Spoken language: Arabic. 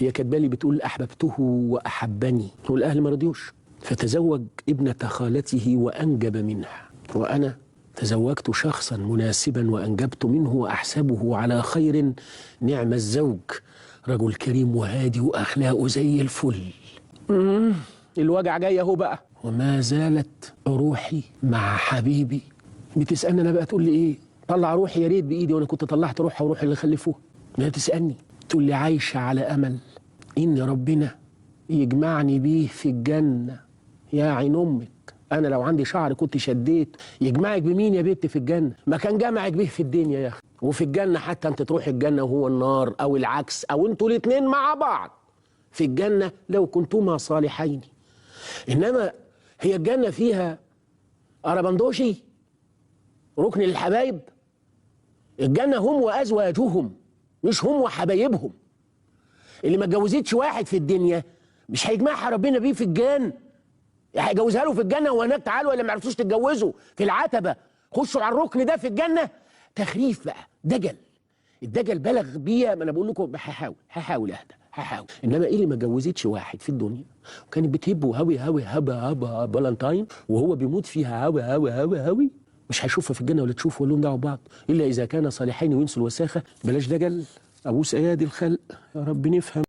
هي كاتبالي بتقول احببته واحبني، والاهل ما رضيوش، فتزوج ابنه خالته وانجب منها، وانا تزوجت شخصا مناسبا وانجبت منه واحسبه على خير. نعم الزوج، رجل كريم وهادي واخلاقه زي الفل. الوجع جاي اهو بقى. وما زالت روحي مع حبيبي. بتسالني انا بقى تقول لي ايه؟ طلع روحي يا ريت بايدي، وانا كنت طلعت روحها وروح اللي خلفوها. ما تسالني تقول لي عايشه على امل ان ربنا يجمعني بيه في الجنه. يا عين امك، انا لو عندي شعر كنت شديت. يجمعك بمين يا بنت في الجنه؟ ما كان جمعك بيه في الدنيا يا اخي. وفي الجنه حتى انت تروح الجنه وهو النار، او العكس، او انتوا الاثنين مع بعض في الجنه لو كنتما صالحين. انما هي الجنه فيها أربندوشي ركن للحبايب. الجنه هم وازواجهم، مش هم وحبايبهم. اللي ما اتجوزتش واحد في الدنيا مش هيجمعها ربنا بيه في الجنه. هيجوزها له في الجنه وهناك تعالوا اللي ما عرفتوش تتجوزوا في العتبه خشوا على الركن ده في الجنه. تخريف بقى، دجل. الدجل بلغ بيا. ما انا بقول لكم هحاول اهدى، هحاول. انما ايه اللي ما اتجوزتش واحد في الدنيا وكانت بتهبه هوي هوي هبا فالنتاين وهو بيموت فيها هوي هوي هوي هوي، مش هيشوفها في الجنه ولا تشوفه ولا لهم دعوه ببعض الا اذا كان صالحين وينسوا الوساخه. بلاش دجل، ابوس ايادي الخلق يا رب نفهم.